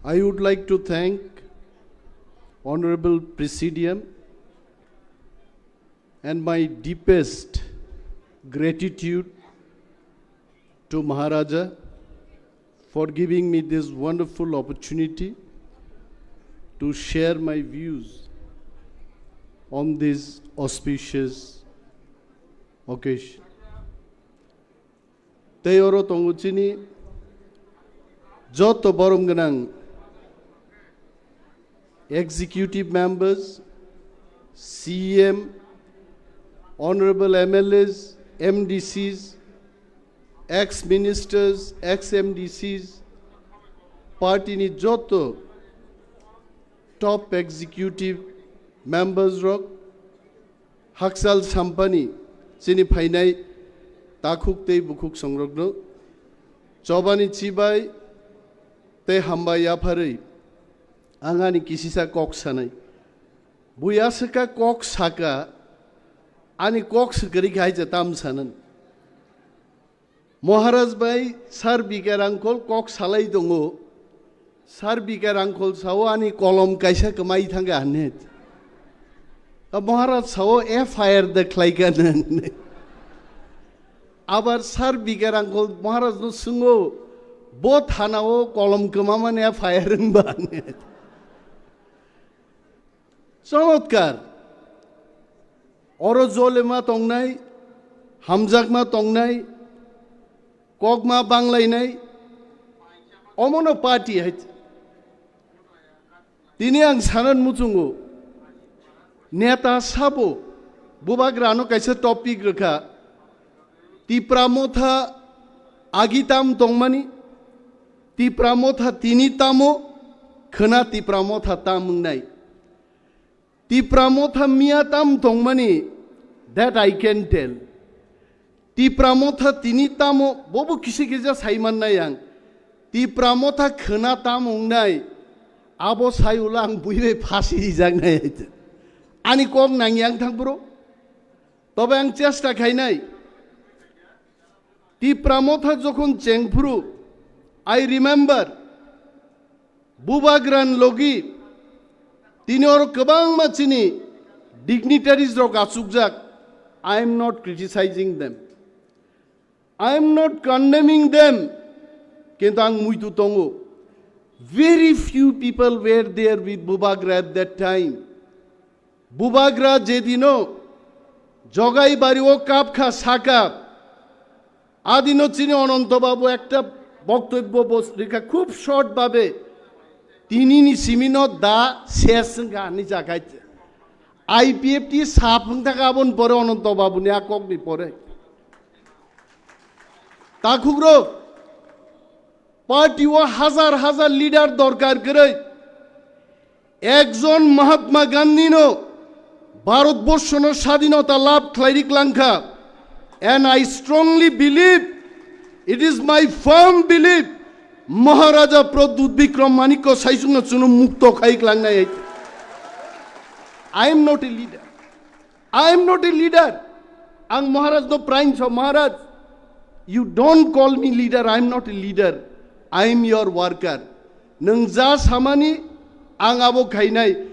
I would like to thank Honorable Presidium and my deepest gratitude to Maharaja for giving me this wonderful opportunity to share my views on this auspicious occasion. Teyoro tonguchini joto boromganang executive members, CM, honorable MLAs, MDCs, ex-ministers, ex-MDCs, party ni joto top executive members rock, Haksal Sampani, Sini Painai, Takuk Te Bukuk Songrogno, Chobani Chibai, Te Hambaya Pari, Angani Kisisa Koksanai, Buyasaka Koksaka, Ani Koks Grikai Tam Sanan. Maharaj Bai, Sar Bikar Uncle, Cox Halai Dongo, Sar Bikar Uncle Sawani Kolom Kaisa Kamai Tanga Net. A Maharaj Saw air fire the Klaigan. Our Sar Bikar Uncle Maharaj no Sungo, both Hanao, Kolom Kamaman air fire in Barnet. Sonotkar Orozolema Tongnai, Hamzakma Tongnai, Kokma Banglainai, Omono party hat. Tiniang Sanan Mutungo, Neta Sabo, Bubagrano Kaisa topic Raka, Tipra Motha Agitam Tongmani, Tipra Motha Tinitamo, Kana Tipra Motha Tamunai. Tipra Motha Miatam Tongmani, that I can tell. Tipra Motha Tinitamo, Bobo Kishikija Saiman Nayang, Tipra Motha Kanatam Ungnai, Abo Sayulang Buive Pasi Zangnay. Ani Kong Nangyang Tangbro, Tobang Chesta Kainai. Tipra Motha Jokun Chengpuru, I remember Bubagran Logi, Tinor Kabang Machini, dignitaries Rok Asukjak. I am not criticizing them. I am not condemning them. Kentang Muitu Tongo. Very few people were there with Bubagra at that time. Bubagra Jedino, Jogai Bario Kapka Saka, Adino Chini Onontobabu Ekta Boktobo Rika Kup short Babe, Tinini Simino Da Sesanga Nijakait. IPFT Sapungtakabon Poronon Tobabunia Kokni Pore. Takugro Party wa Hazar leader Dorkar Kare. Exon Mahatma Gandhi no Bharat Boshono Shadinota Lab Klairik Lanka. And I strongly believe, it is my firm belief, Maharaja Pradut Bikram Maniko Saisuna Chunu Mukto Kaik Langna. I am not a leader. I am not a leader. Ang Maharaj no prime so Maharaj. You don't call me leader. I am not a leader. I am your worker. Nungza samani ang abo khainai.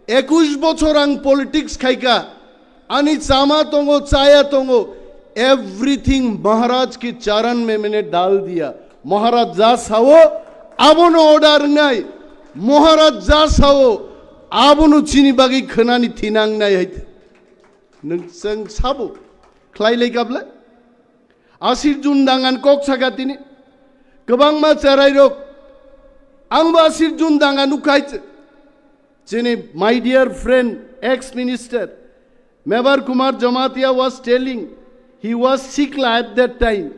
21 bochor ang politics khaika. Ani chama tongo chaya tongo. Everything Maharaj ki charan mein maine dal diya. Maharaj ja sao abo no order nai. Maharaj ja sao abo no chini bagi khanani thinang nai hait. Nungsang sabo. Klai lekabla. Asir jundangan kok sagatini. Kebang ma charairok. Ang asir jundangan ukait. Chini, my dear friend, ex-minister, Mebar Kumar Jamatia was telling, he was Sikla at that time.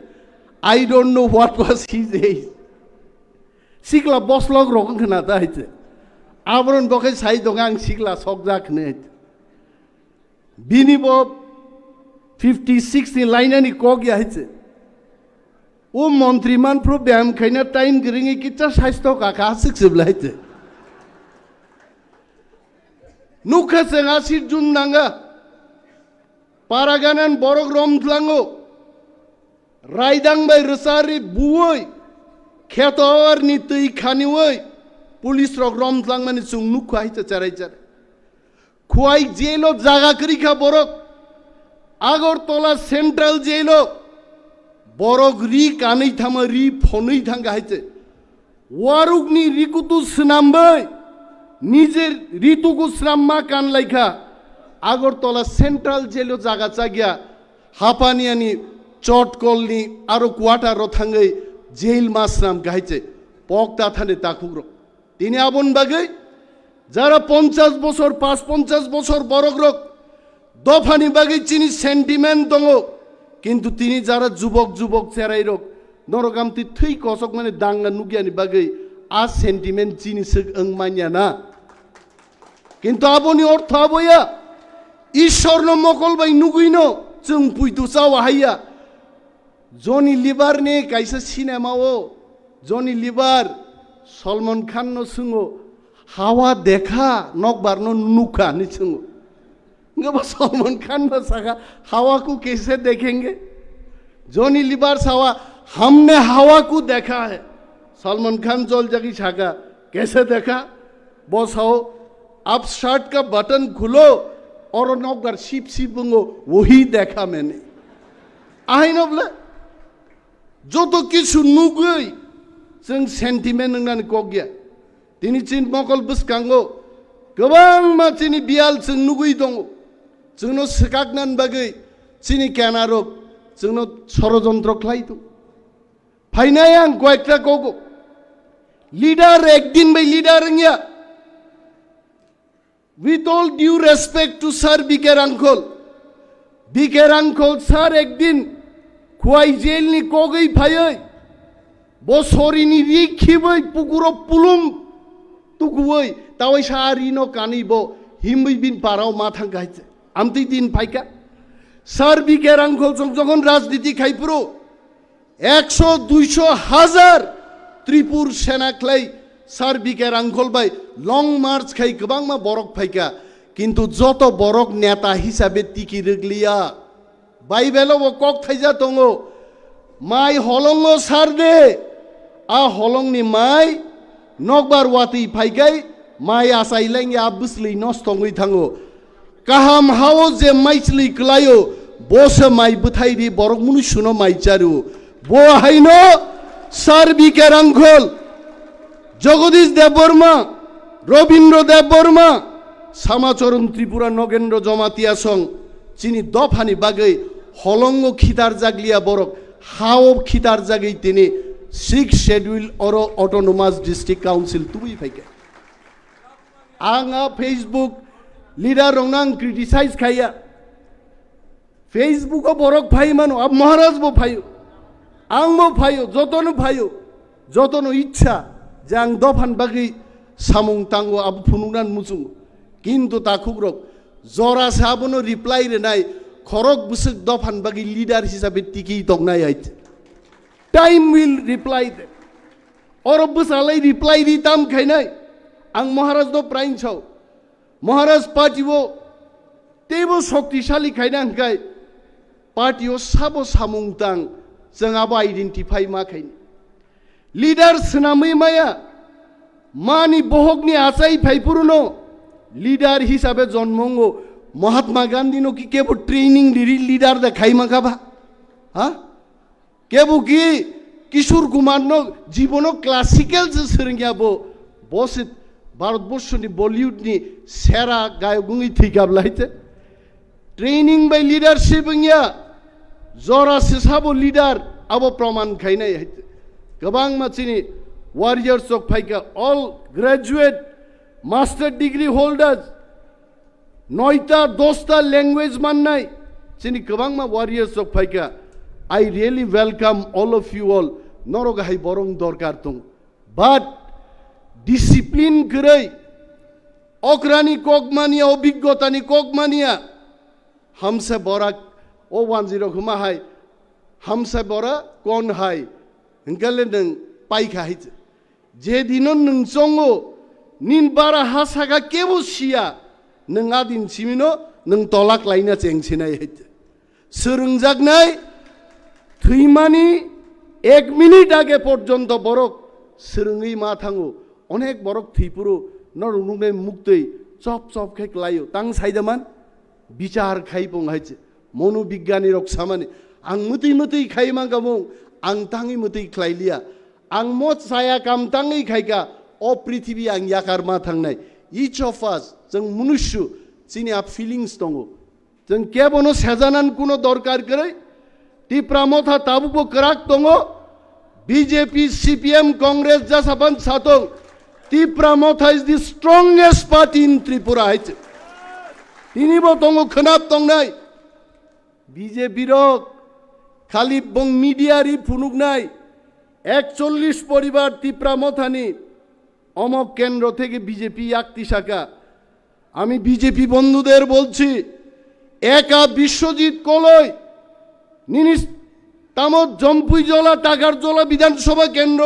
I don't know what was his age. Sikla boslog rogan khanata haite. Abron bokai sai dongang Sikla sokjak net. Bini bob 50-60 line ani kogya haite. O Montriman pro byam khaina time giringi kitcha saisto ka kasik siblaite. Nukha sengasir jundanga Paraganan borok romtlango Raidang bay resari buoy Khetawar ni tui khani woy police रक रमज्लां माने जों नुखाइते चाराय चाराय खुआई जेलो जागा करिखा बरक Agartala central जेलो बरक रि कानै थामा रि फनै थां गाहायते वारुकनि रिकुतु स्नामबै निजे ऋतुको स्नाममा कानलाइखा Agartala central जेलो जागा चागिया हापानियानि चटकलनि आरो क्वार्टार थाङै जेल मासराम गाहायते पकता थाने ताखुग्र तिनि आबन बागै যারা 50 বছর 50 বছর বড় রক দফানি বাগै চিনি সেন্টিমেন্ট দङ কিন্তু তিনি যারা যুবক যুবক চেরাই রক নরগামতি থৈ কসক মানে দাঙ্গা নুগিয়ানি বাগै আ সেন্টিমেন্ট চিনি সক ওং মানিয়া না কিন্তু আবনি অর্থ আবয়া ঈশ্বরনো মকল বাই নুগুইনো जों पुइतु चावा हाया जनि लिभार ने काइसा सिनेमाओ जनि लिभार सलमान खान नो सुङो हावा देखा नकबार नो नुका नि सुङो ngaba सलमान खान नो सागा हवा को कैसे देखेंगे जॉनी लिवर सावा हमने हवा को देखा है सलमान खान जोल जगी छागा कैसे देखा बॉस हो आप शर्ट का बटन खुलो और नौकर शिप शिप बुंगो वही देखा मैंने आई नो बोले जो तो किसी नुगई जों सेंटिमेंट नंगनानै कगिया दिनै चिन मकल बुसकांगो गोबां मानसिनि बियाल जों नुगै दङ जोंनो सिकागनान बागै चिनि केनारक जोंनो षড়যন্ত্র खालाय दं फाइनाय आं कयेकटा कगो लिडार एकदिन बाय लिडार इंया with all due respect to sir biker uncle sir ekdin खुआई जेलनि कगै फायै बसरिनि रिखिबै पुकुरो पुलुम तुकुबै तावै सारिनो कानिबो हिमबै बिन पाराव माथां गाइছে आमति दिन फाइका सर बिकर अंकल जगन राजनीति खाइपुरो 100 200 1000 त्रिपुर सेना क्लाई sir biker uncle by long march खाई गोबां मा बरक फाइका किन्तु जत बरक नेता हिसाबै टिकि रोगलिया बाइबेलाव कक थाइजा दङ माइ हलंगो सार दे आ हलंगनि माइ नकबार वाति फाइगाय माइ आसाइलांगे आबुसलै नस्तङै थाङो काहाम हाओ जे माइसलै क्लायो बस माइ बुथाइरि बरक मुनु सुनो माइ चारु बो हाइनो sir biker uncle Jagdish Debbarma Rabindra Debbarma Samacharan Tripura Nagendra Jamatia सं चिनी दफानि बागै हलंगो खितार जागलिया बरक हाओ खितार जागै तिनि 6 शेड्यूल और ऑटोनोमस डिस्ट्रिक्ट काउंसिल तुबी फाइके आंगा फेसबुक लीडर रंनां क्रिटिसाइज खाया फेसबुक बरक फाइ मानो अब महाराज बो फायो आंबो फायो जतनो इच्छा जां दफान बागै सामुं तांगो अब फुनुनान मुसुं किन्तु ताखुग्रक जरा साबनो रिप्लाई रेनाय खरक बुसक दफान बागै लीडर हिसाबै टिकि दंनाय आइट टाइम विल रिप्लाई दे और बुसालै रिप्लाई दी ताम खाइनाय आं महाराज दो प्राइन छौ महाराज पार्टीवो तेबो शक्तिशाली खाइना हंखाय पार्टीओ साबो सामुं तां जोंहाबो आइडेन्टिफाइ मा खाइनि लीडर सनामै माया मानि बहकनि आचाइ फाइपुरुनो लीडर हिसाबै जन्मंगो महात्मा गांधी नो की केबो ट्रेनिंग लिरी लीडर दे खाइमा गाबा हा केबो की किशोर कुमार नो जीवनो क्लासिकल जे सोरंगियाबो बस भारतबर्षनि बलिउडनि सेरा गायगुङै थैगाबलायते ट्रेनिंग बाय लीडरशिप इंया जरा सेसाबो लीडर आबो प्रमाण खाइनाय हैते गोबां मानसिनि वारियर्स अफ फाइका all graduate master degree holders 9टा 10टा लैंग्वेज माननाय चिनि गोबां मा वारियर्स अफ फाइका I really welcome all of you all नरगाहाय बरं दरकार दं बाट डिसिप्लिन गरै अक्रानि ककमानिया अभिज्ञतानि ककमानिया हमसे बरा ओ 10 खुमा हाय हमसे बरा कौन हाय हंगले नों पाइखा हायजे जे दिनो नों जंगो निन बारा हासागा केबो सिया नों आदिन सिमिनो नों तलाक लाइना चेंसिनाय हायजे सोरोंजागनाय थैमानि 1 मिनिट आगे पर्यन्त बरक सोरोङै मा थाङो অনেক বড় ত্রিপুরা নরুনুগে মুক্তই চপ চপ খাই লাইও তাং সাইদামান বিচার খাই পংহাইছে মনোবিজ্ঞানী রক সামানে आं मती मती खाइमा गमों आं तांगी मती खाइलिया आं मोत साया काम तांगी खाइका ओ पृथ्वी आं याकार मा थांनाय each of us जों मनुष्य जिनि आप feelings दंगो जों केबनो सेजानान कुनो दरकार करे टिप्रा मथा ताबुको कराक दंगो बीजेपी सीपीएम कांग्रेस जासाबान सातों Tipra Motha is the strongest party in Tripura हाइचे तिनिबो दंगो खनाब दंनाय बीजेपी रक खाली बंग मीडियारी फुनुक नाई 41 परिवार टिप्रा मथानी अमक केंद्र थेके बीजेपी आक्ति शाखा आमी बीजेपी बंधुदेर बोलছি एका विश्वजित कलय निनिस तामत जम्पुइजला टाकारजला विधानसभा केंद्र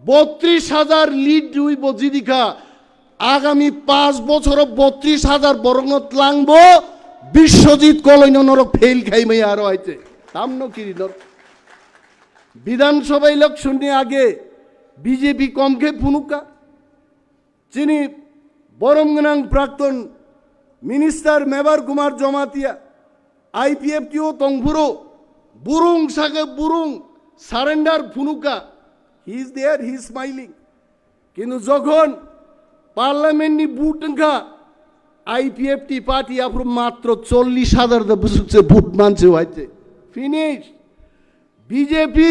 32,000 लीड हुई बजिदिखा आगामी 5 बछर 32,000 बरंगत लांगबो विश्वजित कलय नरक फेल खाइमै आरो आइছে तामनो किरिनर विधानसभा इलेक्शन आगे बीजेपी कम के फुनुका जिनी बरमगनां प्राक्तन मिनिस्टर मेबर कुमार जमातिया आईपीएफटीओ तंगफुरो बुरुंग सागे बुरुंग सारेंडार फुनुका he is there he is smiling किन्तु जखन पार्लामेंटनि बुटंखा आईपीएफटी पार्टी आफ्रो मात्र 40,000 दा बुसुकसे बुट मानसे हाइছে फिनिश बीजेपी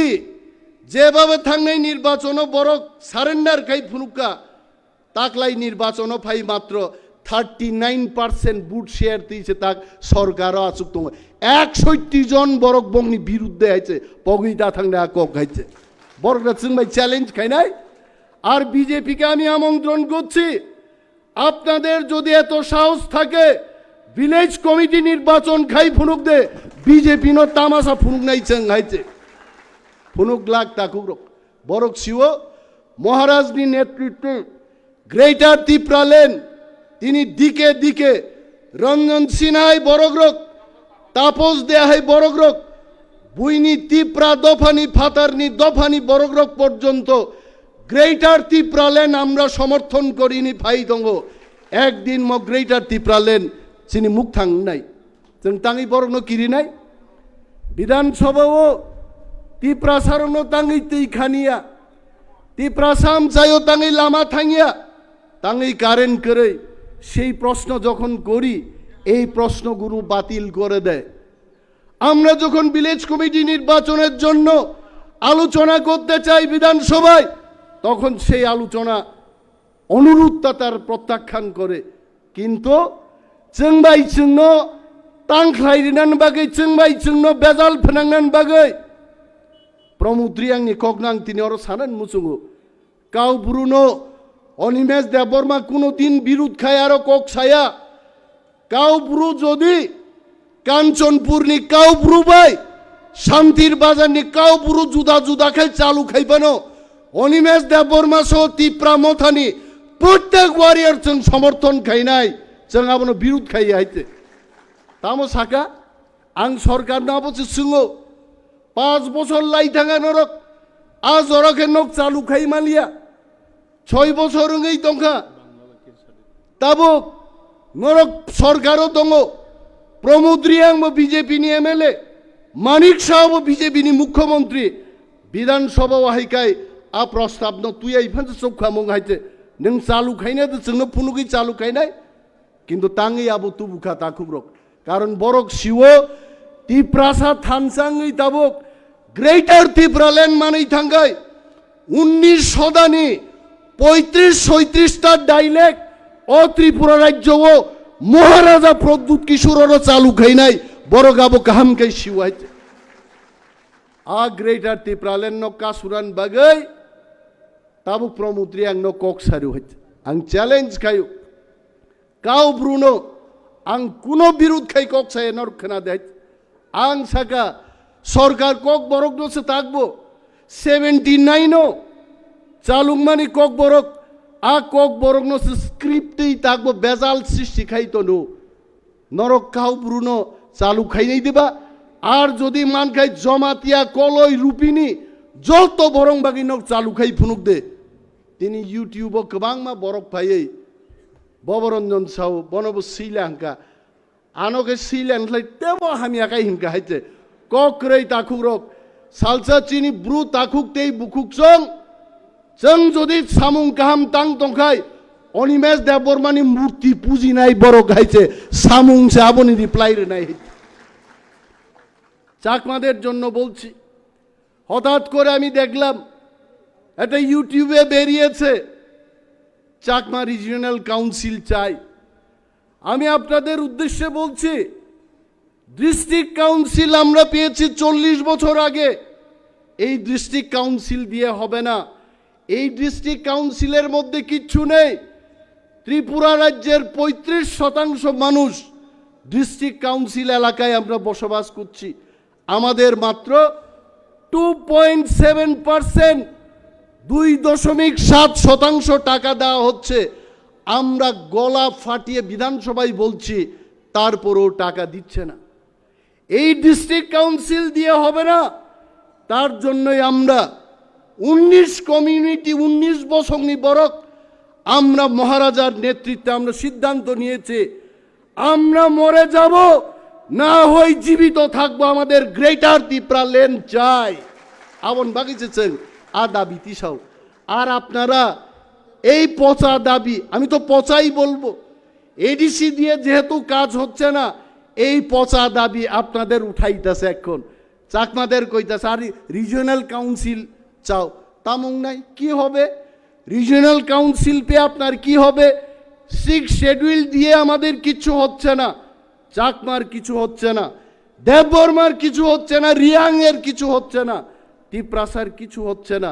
जेबाबे थांनाय निर्वाचन बरक सारेंडार खाई फुनुका ताकलाई निर्वाचन फाई मात्र 39% बुट शेयर दिয়েছে ताक सरकार आसुक दङ 61 जन बरक बंगनि बिरुद्धे आइছে पगिदा थांना কক खाइছে बरकरा जोंबाय চ্যালেঞ্জ খাইনাই আর বিজেপি কে আমি আমন্ত্রণ করছি আপনাদের যদি এত সাহস থাকে विलेज कमिटी निर्वाचन खाई फुनुक दे बीजेपी नो तामाशा फुनुक नाई चंगाइचे फुनुक लाग ताकुरक बरक शिव महाराज नि नेतृत्वे ग्रेटर त्रिपुरा लेन तिनी दिके दिके रंजन सिन्हाय बरगरक तापस देहाय बरगरक बुइनी त्रिपुरा दफानी फातारनी दफानी बरगरक पर्यन्त ग्रेटर त्रिपुरा लेन आमरा समर्थन करिनी फाई दंगो एकदिन म ग्रेटर त्रिपुरा लेन जिनि मुख थांनाय जों तांगै बरगनो किरिनाय विधानसभाओ त्रिपुरा सारनो तांगै तै खानिया त्रिपुरा साम जायो तांगै लामा थांगिया तांगै कारेन्ट करे সেই প্রশ্ন যখন করি এই প্রশ্নগুলো বাতিল করে দেয় আমরা যখন ভিলেজ কমিটি নির্বাচনের জন্য আলোচনা করতে চাই বিধানসভায় তখন সেই আলোচনা অনুরোধটা তার প্রত্যাখ্যান করে কিন্তু जोंबाय जोंनो तांख्लायरिनान बागै जोंबाय जोंनो बेजाल फोनांनान बागै प्रमुद्रि आंनि कगनां तिनि अर सानान मुसुङो काउ ब्रुनो अनिमेश देबबर्मा कोनो दिन बिरुद खाय आरो कक्साया काउ ब्रु जदि कांचनपुरनि काउ ब्रु बाय शान्तिर बाजारनि काउ ब्रु जुदा जुदा खाय चालू खायबानो अनिमेश देबबर्मा सह टिप्रा मथानि प्रत्येक वारियर जों समर्थन खायनाय जों आबनो बिरुद खायो हाइते तामो साका आं सरकार नाबोसो सोङो 5 बछर लाई थाङा नरक आज अरके नक चालू खाइ मालिया 6 बछर ngै दंखा ताबो नरक सरकारो दङ प्रमुद्रि आंबो बीजेपी नि एमएलए मानिक साहबो बीजेपी नि मुख्यमंत्री विधानसभा हाइकाय आ प्रस्ताव न तुइ आइफान सौखा मं हाइते नों चालू खाइना जोंनो फुनुगै चालू खाइनाय किन्तु तांगै आबो तुबुखा ताकुब्रक कारण बरक शिवो त्रिपुरासा थानसाङै ताबक ग्रेटर त्रिपुरा लेन मानै थांगाय 19 सदानि 35-36 टा डाइलेक्ट ओ त्रिपुरा राज्यओ महाराजा प्रद्युत किशोरर चालू खाइनाय बरक आबो गाहामकै शिवाय आ ग्रेटर त्रिपुरा लेन न कासुरान बागै ताबो प्रमुद्रि आं न कक्सारु हाय आं चैलेंज खायो काउ ब्रुनो आं कुनो बिरुद खाई कक्साय नर खोना दे आं साका सरकार ककबरक दसे थाकबो 79 चालुक मानि ककबरक आ ककबरक न स्क्रिप्टै थाकबो बेजाल सृष्टि खाई तो नो नरक काउ ब्रुनो चालू खाई नै दिबा আর যদি মান খাই জমাতিয়া কলই রূপিনী যত বরং বাকি নক চালু খাই ফুনুক দে তিনি ইউটিউবও গোबांमा বরক ফাইयै ববরঞ্জন সাউ বনবো শ্রীলঙ্কা আনকে শ্রীলঙ্কায় তেবো হামিয়াকাই হিনকা হাইতে ককরৈ তাকুরক সালসা চিনি ব্রু তাকুক তেই বুকুক जों যদি সামুং কাহাম তাং তংখাই অনিমেষ দেববর্মানি মূর্তি পুজি নাই বড় গাইছে সামুং সে আবনি রিপ্লাই রে নাই চাকমাদের জন্য বলছি হঠাৎ করে আমি দেখলাম এটা ইউটিউবে বেরিয়েছে চাকমা রিজিওনাল কাউন্সিল চাই আমি আপনাদের উদ্দেশ্যে বলছি ডিস্ট্রিক্ট কাউন্সিল আমরা পেয়েছি 40 বছর আগে এই ডিস্ট্রিক্ট কাউন্সিল দিয়ে হবে না এই ডিস্ট্রিক্ট কাউন্সিলের মধ্যে কিচ্ছু নেই ত্রিপুরা রাজ্যের 35% মানুষ ডিস্ট্রিক্ট কাউন্সিল এলাকায় আমরা বসবাস করছি আমাদের মাত্র 2.7% 2.7% টাকা দেওয়া হচ্ছে আমরা গলা ফাটিয়ে বিধানসভায় বলছি তারপরেও টাকা দিচ্ছে না এই ডিস্ট্রিক্ট কাউন্সিল দিয়ে হবে না তার জন্যই আমরা 19 কমিউনিটি 19 বছরনি বরক আমরা মহারাজার নেতৃত্বে আমরা সিদ্ধান্ত নিয়েছি আমরা মরে যাব না হই জীবিত থাকবো আমাদের গ্রেটার ত্রিপুরা লেন চাই আবন বাগিয়েছেন আ দাবি তিসাও আর আপনারা এই পচা দাবি আমি তো পচাই বলবো এডিসি দিয়ে যেহেতু কাজ হচ্ছে না এই পচা দাবি আপনাদের উঠাইতেছে এখন চাকমাদের কইতাছে আর রিজিওনাল কাউন্সিল চাও তামুং নাই কি হবে রিজিওনাল কাউন্সিল পে আপনার কি হবে 6 শিডিউল দিয়ে আমাদের কিছু হচ্ছে না চাকমার কিছু হচ্ছে না দেববর্মার কিছু হচ্ছে না রিয়াং এর কিছু হচ্ছে না টিপ্রাসার কিছু হচ্ছে না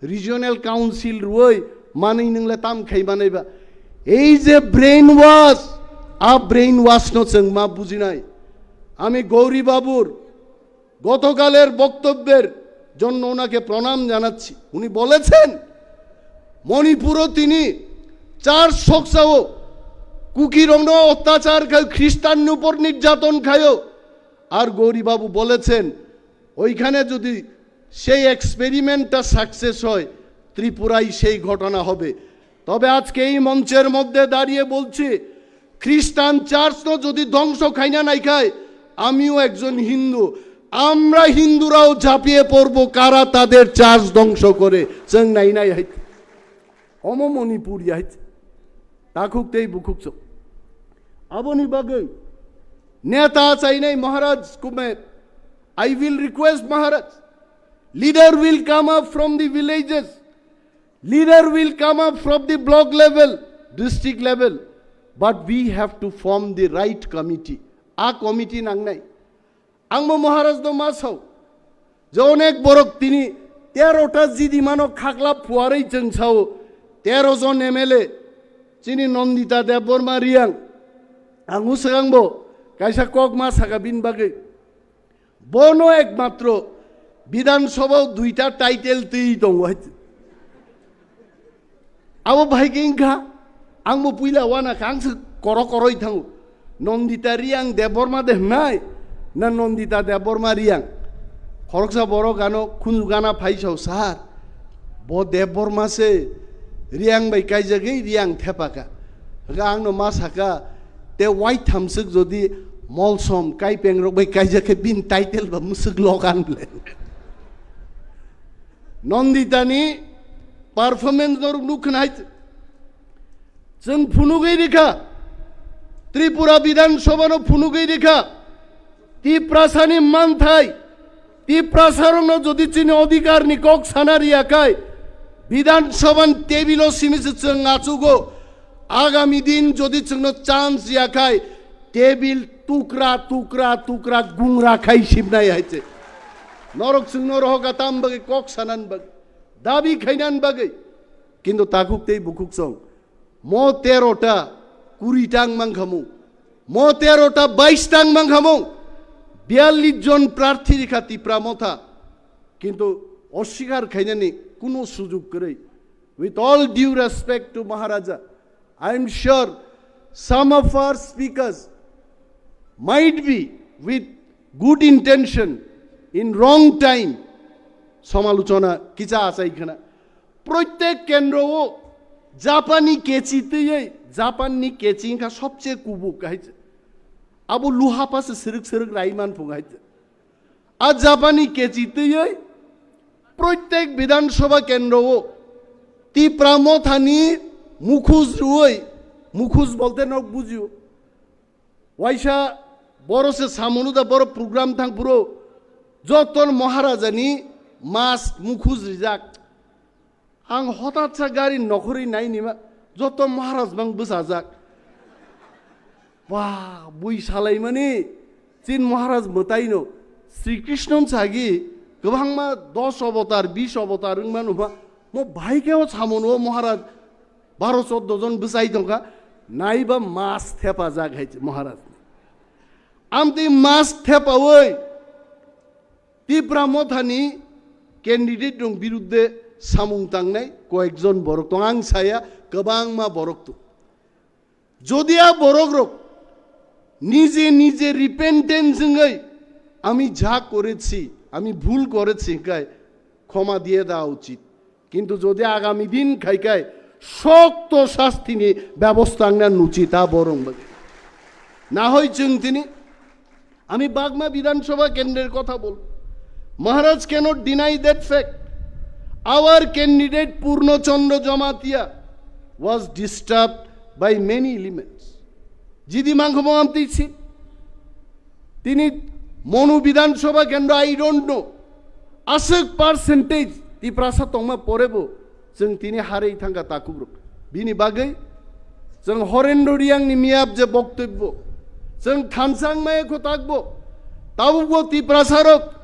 রিজিওনাল কাউন্সিল রই মানেই নংলে তাম খাই বানাইবা এই যে ব্রেন ওয়াশ ব্রেন ওয়াশ নচেং মা বুঝি নাই আমি গৌরী বাবুর গতকালের বক্তব্যের জন্য ওনাকে প্রণাম জানাচ্ছি উনি বলেছেন মণিপুরও তিনি 4 শোকসাও কুকিরঙ্গ অত্যাচার খায় খ্রিস্টান উপর নির্যাতন খায় আর গৌরী বাবু বলেছেন ওইখানে যদি সেই এক্সপেরিমেন্টটা সাকসেস হয় ত্রিপুরায় সেই ঘটনা হবে তবে আজকে এই মঞ্চের মধ্যে দাঁড়িয়ে বলছি খ্রিস্টান চার্চ তো যদি ধ্বংস খায় না নাই খায় আমিও একজন হিন্দু আমরা হিন্দুরাও ঝাঁপিয়ে পড়ব কারা তাদের চার্চ ধ্বংস করে চেং নাই নাই হাইতে অম মণিপুর হাইতে তাকুকতেই বুকুক আবনি বাগে নেতা চাই নাই মহারাজ কুমে I will request Maharaj leader will come up from the villages leader will come up from the block level district level but we have to form the right committee a committee nang nai angmo maharaj do masau je onek borok tini 13টা জিদি মানক খাকলা ফুয়ারেই চেংছাও 13 জন MLA চিনি Nandita Debbarma Reang আঙ্গু সাগাংবো কাইসা ককমা Saga বিন বাগে বনো একমাত্র বিধানসভাও 2টা title তেই দং হইছে আবো ভাইকিংখা আংবো পুইলা ওয়ানা কাংস করই থাং নন্দিতা রিয়াং দেববর্মা দেহ নাই না নন্দিতা দেববর্মা রিয়াং খরকসা বড় গানো খুনু গানা ফাইসাও সার ব দেববর্মা সে রিয়াং বাই কাইজাগৈ রিয়াং থেপাকা আংনো মা সাকা তে ওয়াইট থামসক যদি মলসম কাই পেংরক বাই কাইজাকে বিন টাইটেল বা মুসক লগান বলে নন্দিতানি পারফরমেন্স নর নুখনাই जों फुनुगै रेखा त्रिपुरा विधानसभा फुनुगै रेखा तिप्रासानि मानथाय तिप्रासारनो जदि चिनि अधिकार नि कक्सानारि आकाय विधानसभान टेबिलो सिमिसे जों आचुगो आगामी दिन जदि जोंनो चान्स याखाय टेबिल टुकरा टुकरा टुकरा गुंग्रा खाय सिबनाय हायचे नरक जों नरहका ताम बागै कक्सानान बागै दाबि खायनान बागै किन्तु ताकुकतेय बुकुक सं मो 13টা 20টাং মাংখামু मो 13টা 22টাং মাংখামু 42 জন প্রার্থী রেখা ত্রিপুরা মথা কিন্তু অস্বীকার খাইনানি কোনো সুযোগ করে with all due respect to Maharaja I am sure some of our speakers might be with good intention in wrong time সমালোচনা কিছা আছে এখানে প্রত্যেক কেন্দ্রও জাপানি কেচিতেই জাপানি কেচিংকা সবচেয়ে কুবুক গাইছে আবু লুহা পাশে সিরক সিরক রাইমান ফুগাইছে আর জাপানি কেচিতেই প্রত্যেক বিধানসভা কেন্দ্রও ত্রিপুরা মথানি মুখুজ রুই মুখুজ বলতে নক বুঝিও ওয়াইসা বড় সে সামনুদা বড় প্রোগ্রাম থাক পুরো যতন মহারাজানি মাস মুখুজ রিজাক आं हठात सा गारि नखरै नायनिमा जत महाराज बां बोसाजाक वाह बुई सालायमानि चिन महाराज मोताइनो श्री कृष्ण सागी गोबांमा 10 अवतार 20 अवतार मानुमा मो भाइकेव सामनो महाराज 12-14 जन बोसाइ दंका नाइबा मास थेपा जागाइछ महाराज आमति मास थेपावै टिप्रा मथानि कैंडिडेट दं बिरुद्धे सामुं तांनाय कयेकजन बरक दं आं साया गोबां मा बरक दं जदिया बरक रक निजे निजे रिपेन्टेन्सजों आमी जा करेছি आमी भूल करेছি काय क्षमा दिए देওয়া उचित किन्तु जदि आगामी दिन खाइकाय शक्त शास्तिनि व्यवस्था आंना नुचिता बरं ना हय जों दिनै आमी बागमा विधानसभा केंद्रेर कथा बोल महाराज cannot deny that fact. Our candidate Purnochandra Jamatia was disturbed by many elements. Jidi Manghomo amtichi. Tini Monu Vidhan Sabha Kendra I don't know. Asek percentage ti prasa tongma porebo. Jeng tini harei thangka takubruk. Bini bagai. Jeng horendo riang ni miap je boktebbo. Jeng thansang mae ko takbo. Tabubo ti prasarok.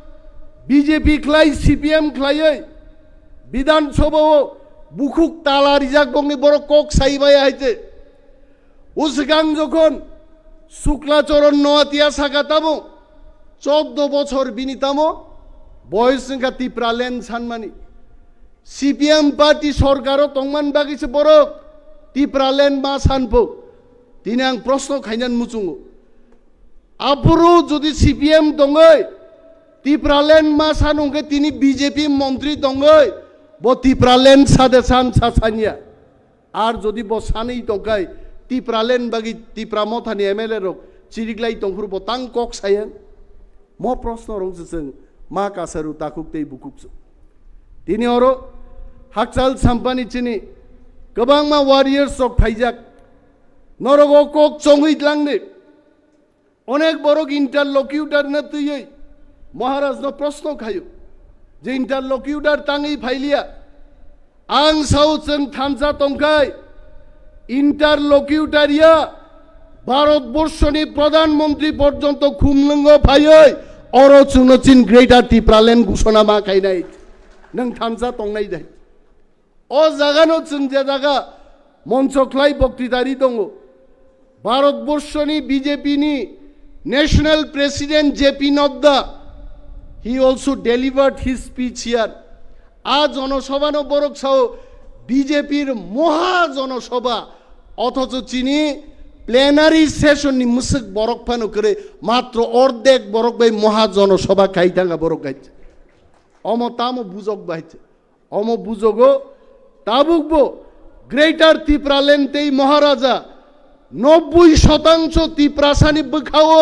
BJP klai CPM klai विधानसभा बुखुक ताला रिजाक बंगनि बड़ कक साइबाय आइते उसिगां जखन शुक्लाचरण नोआतिया सागातामो 14 बछर बिनितामो बयस संख्या टिप्रा लेन सानमानि CPM party सरकारो तंगमान बागिसे बरक टिप्रा लेन मा सानपो दिनै आं प्रश्न खायनान मुचुङो आपुरु जदि CPM दङै टिप्रा लेन मा सानंगे तिनि BJP मन्त्री दङै बो टिप्रा लेन सादे सान सासानिया आर जदि बो सानै दंगाय टिप्रा लेन बागि टिप्रा मथानि MLA रक चिरिग्लाई दंखुर बो तां कक सायन म प्रश्न रंजों मा कासारु ताकुकतै बुकुकसु दिनै अरो हाकचाल साम्पानि चिनि गोबां मा वारियर्स रक फाइजाक नरगो कक चंगैलांनि अनेक बरक इंटरलक्यूटर न तुयै महाराज न प्रश्न खायो जे इंटरलक्यूटर तांगै फाइलिया आं साउथजों थानसा तंखाय इंटरलक्यूटारिया भारतबर्षनि प्रधानमंत्री पर्यन्त खुमलंग फायै अरचुनचिन ग्रेटर टिप्रा लेन घोषणा मा खायनाय नों थानसा तंनाय जाय अ जागानो जों जे जागा मन्चख्लाय बक्तिदारि दङ भारतबर्षनि बीजेपीनि national president JP Nadda he also delivered his speech here आज जनसभा न बरक साओ बीजेपीर महा जनसभा अथच चिनी प्लेनारि सेशन नि मुसक बरक फानो करे मात्र अर्धेक बरक बाय महा जनसभा खाइथांगा बरक गाइছে अम तामो बुजक बाइছে अम बुजगो ताबुकबो ग्रेटर टिप्रा लेन तेई महाराजा 90% टिप्रासानि बखाओ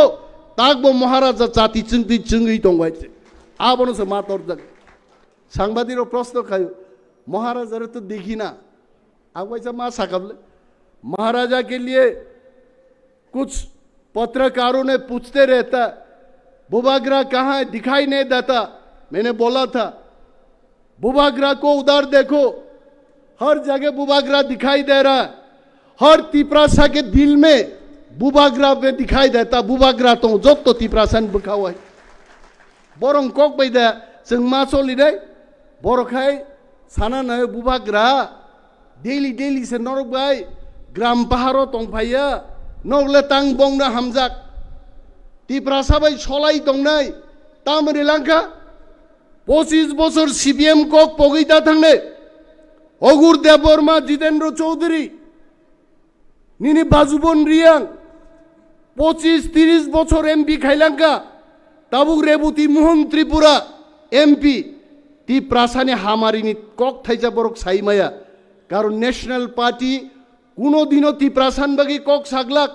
तागबो महाराजा जाति चिंगै चिंगै दंगाइছে आबनो से मातर जग सांबादिक प्रश्न खायो महाराजा तो देखी ना अब वैसा माँ साकबले महाराजा के लिए कुछ पत्रकारों ने पूछते रहता बुबाग्रा कहाँ है दिखाई नहीं देता मैंने बोला था बुबाग्रा को उधर देखो हर जगह बुबाग्रा दिखाई दे रहा है हर तिप्रासा के दिल में बुबाग्रा में दिखाई देता बुबाग्रा तो जो तो तिप्रासन बुखा हुआ है बरं कक बायदा जों मा सोलिनाय बरखाय साना नाय बुबाग्रा डेली से नरक बाय ग्राम पाहारो तंफाया नगले तां बंगना हामजाक टिप्रासा बाय सलाय दंनाय तामरि लांका 25 बছর CPM कक पगैता थांने अगुर देबबर्मा जितेन्द्र चौधरी निनि बाजुबन रियां 25-30 বছর MP खाइलांका ताबुक रेबुती मोहन त्रिपुरा MP ত্রিপুরাসানি হামারিনি কক থাইজা বরক সাইমায়া কারণ ন্যাশনাল পার্টি কোনোদিনও ত্রিপুরাসান বাগি কক সাগলাক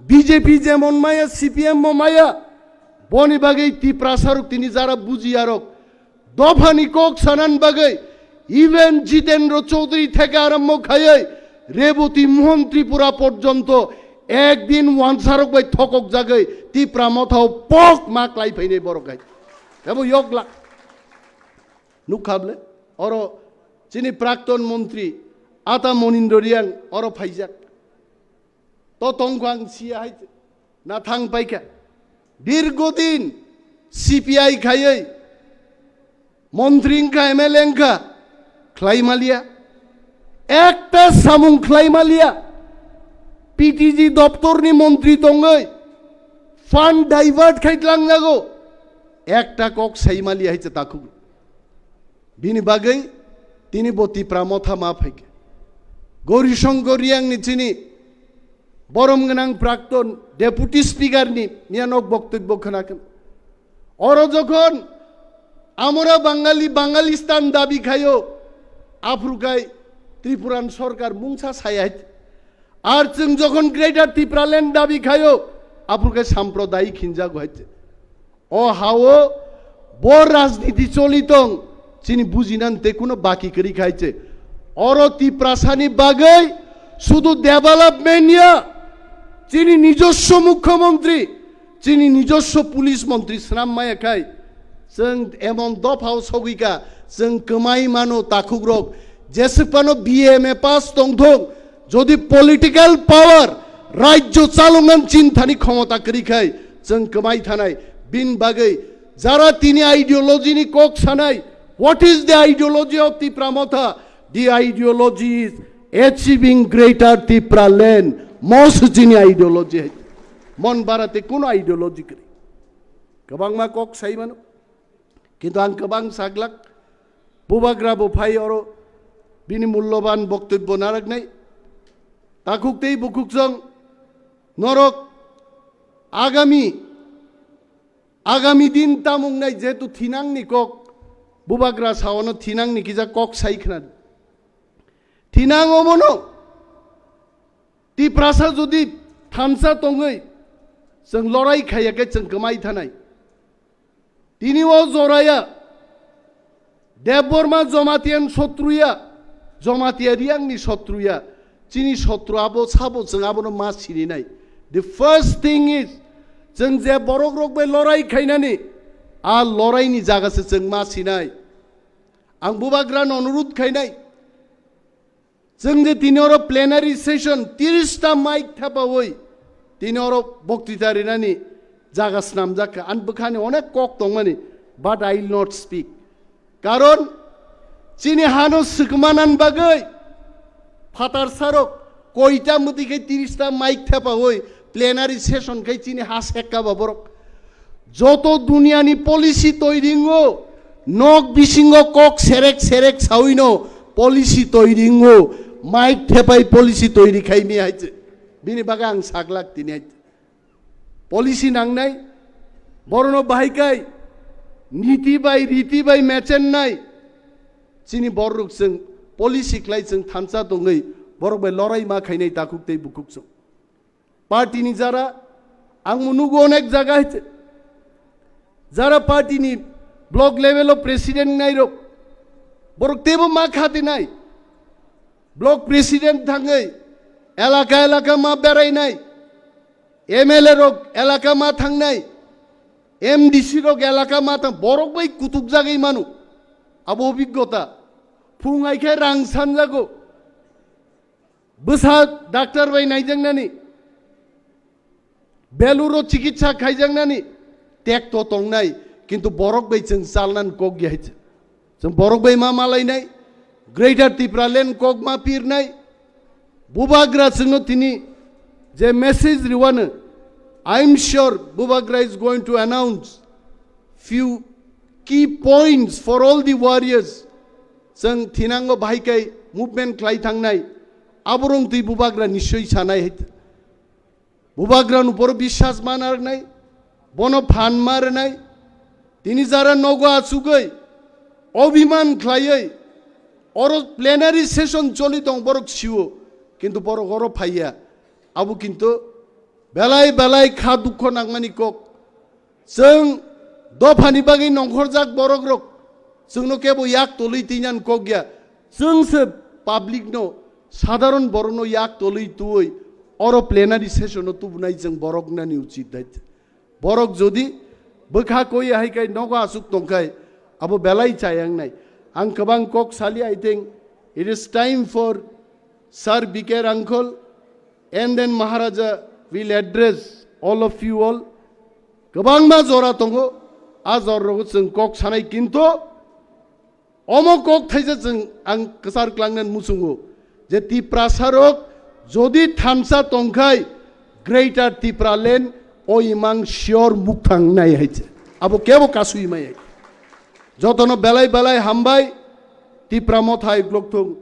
বিজেপি যেমন মায়া সিপিএম মায়া বনি বাগি ত্রিপুরাসারক তিনি যারা বুঝিয়ারক দফানি কক সানান বাগে ইভেন জিতেন্দ্র চৌধুরী থেকে আরম্ভ খাইয়ে রেবতী মোহন ত্রিপুরা পর্যন্ত একদিন ওয়ানসারক বাই থকক জাগে ত্রিপুরা মথাও পক মাক লাই ফাইনে বড় গাই এবং ইয়গলা নুখাবলে অর যিনি প্রাক্তন মন্ত্রী আতা মনিন্দ্র রিয়াং অর ফাইজাক তো তংখাং সিয়া হাইতে না থাং পাইকা দীর্ঘদিন সিপিআই খাইয়ে মন্ত্রীঙ্কা এমএলএঙ্কা খ্লাইমালিয়া একটা সামুং খ্লাইমালিয়া পিটিজি দপ্তরনি মন্ত্রী তঙ্গই ফান্ড ডাইভার্ট খাইতলাং যাগো একটা কক সাইমালিয়া হইছে তাকু বিনি বাগৈ তিনি বতি প্রামথা মা ফাইকে গৌরীশঙ্কর রিয়াং নিচিনি বরম গনাং প্রাক্তন ডেপুটি স্পিকার নি নিয়ানক বক্তব্য খানাকেন অর যখন আমরা বাঙালি বাঙালিস্তান দাবি খাইও আফ্রিকায় ত্রিপুরান সরকার মুংসা ছায়াইত আর जों যখন গ্রেটার ত্রিপুরাল্যান্ড দাবি খাইও আফ্রিকায় সাম্প্রদায়িক হিংসা হয়েছে ও হাও বড় রাজনীতি চলিতং চিনি বুঝিনানতে কোনো বাকি করি খাইছে অর ত্রিপুরাসানি বাগৈ শুধু ডেভেলপমেন্ট ইয়া চিনি নিজস্ব মুখ্যমন্ত্রী চিনি নিজস্ব পুলিশ মন্ত্রী শ্রাম মায়া খাই जों एमन दफाव सगिका जों कमाई मानो ताकुग्रक जेसेबानो बीएमए पास दंथं যদি पलिटिकल पावर राज्य चालुंगान चिन्तानि क्षमता करिखाय जों कमाई थानाय बिन बागै जारा तिनि आइडियोलॉजीनि कक सानाय what is the ideology of Tripura मथा the ideology is achieving greater Tripura land most जिनि आइडियोलॉजी है मन बाराते कोन आइडियोलॉजी करि गोबां मा कक साइमानो কিন্তু आं गोबां साग्लाक बुबाग्राबो फाइ अर बिनि मूल्यबान बक्तव्य नारगनाय ताकुकतेই बुकुकजों नरक आगामी दिन तामुंनाय जेतु थिनांनि कक बुबाग्रा सावनो थिनांनि किजा कक साइखना थिनांगमनो ত্রিপুরাসা যদি थानसा तंगै जों लड़ाई खायाखै जों गोमाय थानाय তিনিও জরায়া দেববর্মা জমাতিয়ান শত্রুয়া জমাতিয়ারিয়াংনি শত্রুয়া চিনি শত্রু আবো সাবো जों আবনো মা চিনি নাই the first thing is जों जे बरक रक बे लड़ाई खायनानि आ लड़ाईनि जागासे जों मा सिनाय आं बुबाग्रान अनुरोध खायनाय जों जे तिनिरो प्लेनारि सेशन 30 टा माइक थाबावै तिनिरो बक्तृता रिनानि जागास नाम जाखा आन बखाने अनेक कक दं माने बाट आई विल नट स्पीक कारण चिनि हानो सुकमानान बागै फातार सारक कयटा मतिके 30 टा माइक थापा होय प्लेनारि सेशन कै चिनि हास हेक्का बाबरक जतो दुनियानि पलिसि तैरिंगो नक बिसिंगो कक सेरेक साउइनो पलिसि तैरिंगो माइक थेपाय पलिसि तैरि खाइनि हाइचे बिनि बागै आं सागलाक तिनि हाइचे पलिसि नांनाय बरन बाहायकाय नीति बाय रीति बाय मेचेन्नाय चिनि बररुक जों पलिसि क्लाय जों थानसा दङै बरक बाय लड़ाई मा खायनाय ताकुकतै बुकुकजों पार्टीनि जारा आं मुनुगो अनेक जागा हाइचे जारा पार्टीनि ब्लक लेवल प्रेसिडेंट नायरक बरक तेबो मा खाते नाय ब्लक प्रेसिडेंट थाङै एलाका मा बेरायनाय एमएलए रक एलाका मा थांनाय एमडीसी रक एलाका मा थां बरक बै कुतुक जागै मानु आबो अभिज्ञता फुङाइखे रां सानजागो बोसा डाक्टर बाय नायजांनानि बेलुरो चिकित्सा खायजांनानि टेक तो तंनाय किन्तु बरक बै जों चालनान कक गिहायचे जों बरक बै मा मालायनाय ग्रेटर त्रिपुरा लैंड कक मा पिरनाय बुबाग्रा जोंनो तिनि जे message रिवानो I'm sure Bubagra is going to announce few key points for all the warriors. जों थिनांगो बाहायकाय मुभमेन्ट खालाय थांनाय आबरं तै बुबाग्रा निश्चय सानाय हैत बुबाग्रान उपर বিশ্বাস मानारनाय बन फान मारनाय तिनि जारा नगो आसुगै অভিমান খাইयै অর প্লেনারি সেশন চলি দं বরক সিও কিন্তু বড় গর ফাইয়া আবু কিন্তু বেলায় বেলায় খা দুঃখ নাংমানি কক जों दफानि बागै नंखरजाक बरक रक जोंनो केबो याक तलै तिनान कक गया जोंसो पाब्लिक नो साधारण बरनो याक तलै तुय अर प्लेनारि सेशनो तुबनाय जों बरक नानि उचित दायित्व बरक जदि बोखा कय हायखाय नगा आसुक तंखाय आबो बेलाय चायांग नाय आं गोबां कक सालि I think it is time for sir बिकेर uncle and then Maharaja will address all of you all गोबां मा जरा दंगो आ जरखौ जों कक सानाय किन्तु अमो कक थाइजे जों आं गोसार क्लांगनान मुसुंगो जे तिप्रा सारक जदि थामसा तंखाय ग्रेटर तिप्रा लेन ओ इमां शियर मुख थांनाय हायचे आबो केबो कासुइ माय जतनो बेलाय बेलाय हामबाय तिप्रा मथाय ग्लकथं